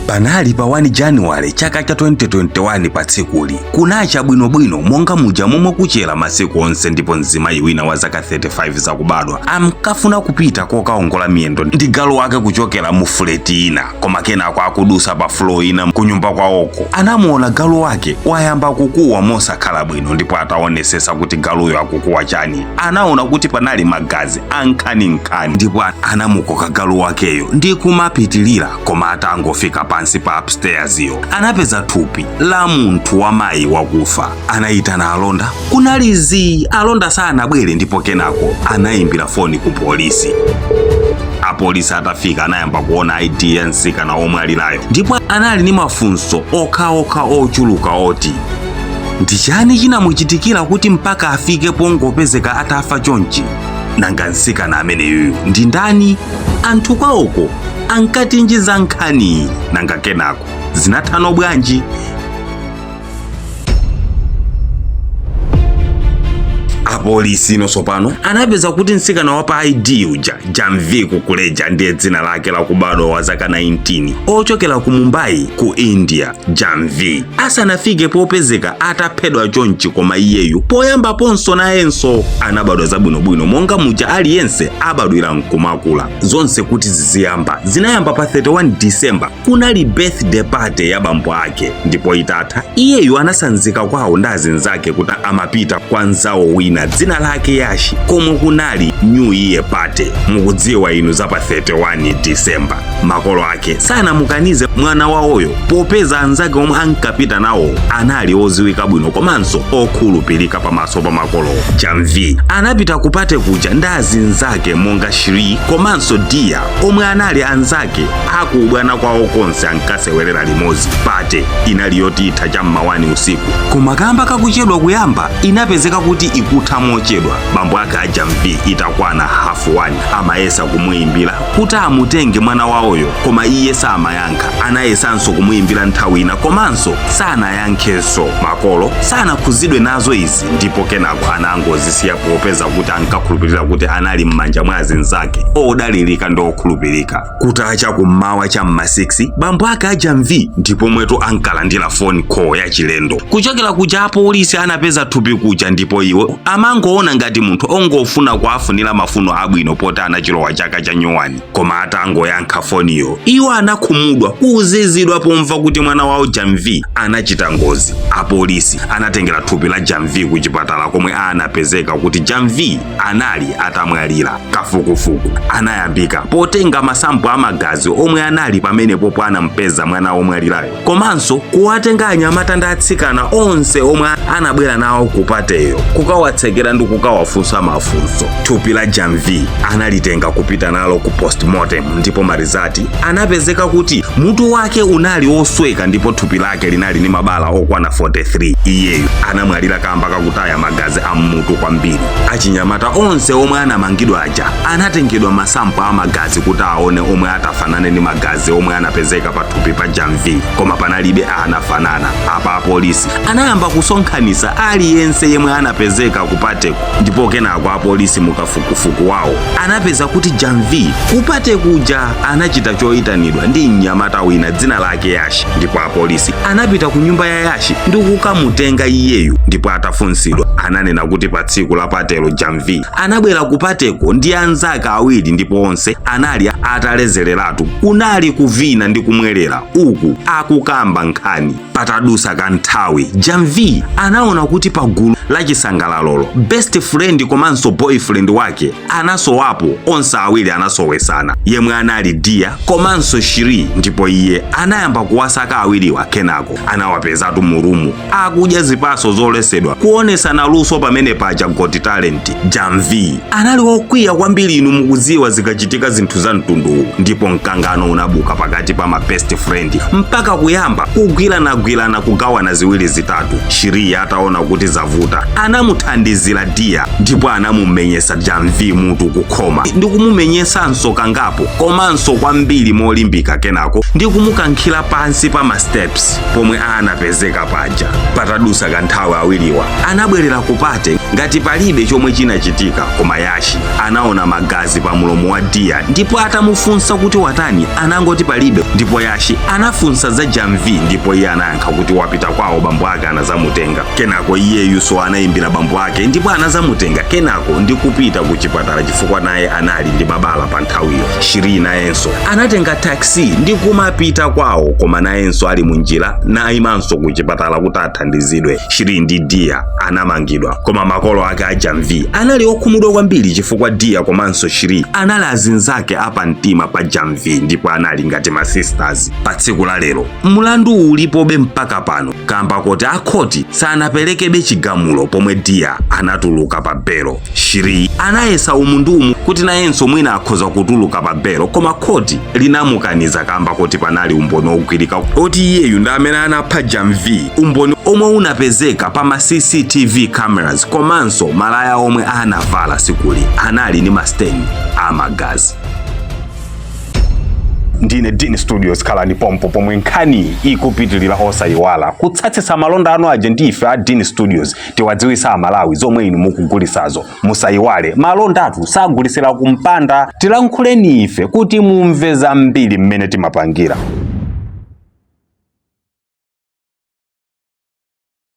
Panali pa 1 January chaka cha 2021 pa tsikuli kunacha bwinobwino monga muja momwe kuchera masiku onse, ndipo mzimayi wina wa zaka 35 zakubadwa amkafuna kupita kokaongola miyendo ndi galu wake kuchokera mu fuleti ina, koma kenako akudusa pa floor ina kunyumba kwawoko anamuona galu wake wayamba kukuwa mosakhala bwino, ndipo ataonesesa kuti galuyo akukuwa chani anaona kuti panali magazi ankhani-nkhani, ndipo anamukoka galu wakeyo ndi kumapitilira, koma atangofika pansi pa upstairs yo anapeza thupi la munthu wa mayi wakufa. Anayitana alonda, kunalizi alonda sanabwere, ndipo kenako anayimbira foni ku polisi. Apolisi atafika anayamba kuona ID ya nsikana omwe ali nayo, ndipo anali ni mafunso okhaokha ochuluka oti ndi chani chinamuchitikira kuti mpaka afike pongopezeka atafa chonchi. Nanga nsikana ameneyo ndi ndani? Anthu kwawoko ankatinjiza nkhani nanga kenako zinathano bwanji? Apolisi nosopano anapeza kuti nsikana wa pa ID uja Janvi Kukuleja ndiye dzina lake la kubadwa wa zaka 19 ochokera ku Mumbai ku India. Janvi asanafike popezeka ataphedwa chonchi, koma iyeyu poyamba ponso nayenso anabadwa zabwinobwino monga muja aliyense abadwira nkumakula. Zonse kuti ziziyamba zinayamba pa 31 December kunali birthday party ya bambo ake, ndipo itatha iyeyu anasanzika kwawo ndi azinzake kuti amapita kwa nzawo wina dzina lake Yashi komwe kunali New Year party. Mukudziwa inu za pa 31 December makolo ake sanamukanize mwana wawoyo popeza anzake omwe ankapita nawo anali oziwika bwino komanso okhulupirika pamaso pa makolo. Janvi anapita kupate kuja ndi azinzake monga Shri komanso Dia omwe anali anzake akubwana kwawo konse ankasewelera limodzi. Pate inali yoti itha cham'ma 1 usiku, koma kamba kakuchedwa kuyamba inapezeka kuti ikutha mochedwa. Bambo ake a Janvi itakwana 1:30 amayesa kumuyimbira kuti amutenge mwana wawoyo, koma iye samayankha. Anayesanso kumuyimbira nthawi ina komanso sanayankhenso. Makolo sanakhuzidwe nazo izi, ndipo kenako anangozisiya popeza kuti ankakhulupirira kuti anali m'manja mwa azinzake odalirika ndi okhulupirika. Kutacha kummawa cham'ma 6 bambo ake a Janvi ndipo mweto ankalandira phone call ya chilendo kuchokera kuja apolisi anapeza thupi kuja, ndipo iwo amangoona ngati munthu ongofuna kuafunira mafuno abwino poti anachilowa chaka cha nyuwani, koma atangoyankha foniyo iwo anakhumudwa kuzizidwa pomva kuti mwana wawo Janvi anachita ngozi. Apolisi anatengera thupi la Janvi ku chipatala komwe anapezeka kuti Janvi anali atamwalira. Kafukufuku anayambika potenga masampo amagazi omwe anali pamenepo anampeza mwana omwalirayo, komanso kuwatenga anyamata ndi atsikana onse omwe anabwera nawo kupateyo kukawatsekera ndi kukawafunsa mafunso. Thupi la Janvi analitenga kupita nalo ku postmortem, ndipo marizati anapezeka kuti mutu wake unali osweka ndipo thupi lake linali ni mabala okwana 43. Iyeyo anamwalira kamba kakutaya magazi amutu kwambiri. Achinyamata onse omwe anamangidwa aja anatengedwa masampo amagazi kuti aone omwe atafanane ni magazi omwe anapezeka pa thupi pa Janvi, koma panalibe anafanana. Apa apolisi anayamba kusonkhanisa aliyense yemwe anapezeka kupateko, ndipo kenako apolisi mukafukufuku wawo anapeza kuti Janvi kupate kuja anachita choyitanidwa ndi mnyamata wina dzina lake Yashi, ndipo apolisi anapita ku nyumba ya Yashi ndi kukamutenga iyeyu, ndipo atafunsidwa ananena kuti pa tsiku la patelo Janvi anabwera kupateko ndi anzake awiri, ndipo onse anali atalezereratu kunali kuvina ndi kumwerera uku akukamba nkhani. Patadusa kanthawi Janvi anaona kuti pagulu la chisangalalolo best friend komanso boyfriend wake anasowapo, onse awiri anasowesana, yemwe anali Dia komanso Shri, ndipo iye anayamba kuwasaka awiriwa kenako anawapezatu murumu akudya zipaso zolesedwa kuonesana luso pamene paja Got Talent. Janvi anali wokwiya kwambiri inu mukudziwa zikachitika zinthu za mtundu, ndipo mkangano unabuka pakati pa ma best friend mpaka kuyamba kugwirana kugawana ziwiri zitatu. Shri ataona kuti zavuta anamuthandizira anamuzira Dia ndipo anamumenyesa Jamvi mutu kukhoma ndi kumumenyesanso kangapo komanso kwambiri molimbika kenako ndi kumukankhira pansi pa ma steps pomwe anapezeka paja. Patadusa kanthawi awiriwa anabwerera kupate ngati palibe chomwe chinachitika, koma Yashi anaona magazi pa mulomo wa Dia ndipo atamufunsa kuti watani anangoti palibe, ndipo Yashi anafunsa za Jamvi ndipo iye anayankha kuti wapita kwawo bambo ake anazamutenga. Kenako iyeyuso anayimbira bambo ake ndipo anazamutenga kenako ndi kupita ku chipatala chifukwa naye anali ndi mabala pa nthawiyo. Shiri nayenso anatenga taxi ndi kumapita kwawo, koma nayenso ali munjira nayimanso ku chipatala kuti athandizidwe. Shiri ndi Dia anamangidwa, koma makolo ake a Jamvi anali okhumudwa kwambiri chifukwa Dia komanso Shiri anali azinzake apa mtima pa Jamvi ndipo anali ngati ma sisters. Pa tsiku la lero mlandu ulipobe mpaka pano kamba kuti akhoti sanaperekebe chigamulo pomwe Dia anatuluka pa belo. Shiri anayesa umundumu kuti nayenso mwina akhoza kutuluka pa belo, koma khoti linamukaniza kamba kuti panali umboni ogwirika oti iyeyu ndi amene anapha Jamvi, umboni omwe unapezeka pa ma CCTV cameras komanso malaya omwe anavala sikuli anali ndi masteni amagazi. Ndine Dini Studios khalani pompo pomwe nkhani ikupitilira osayiwala kutsatsisa malonda anu aja ndife a Dini Studios tiwadziwisa Amalawi zomwe inu mukugulisazo. Musayiwale malonda athu sagulisira kumpanda, tilankhuleni ife kuti mumve zambiri mmene timapangira.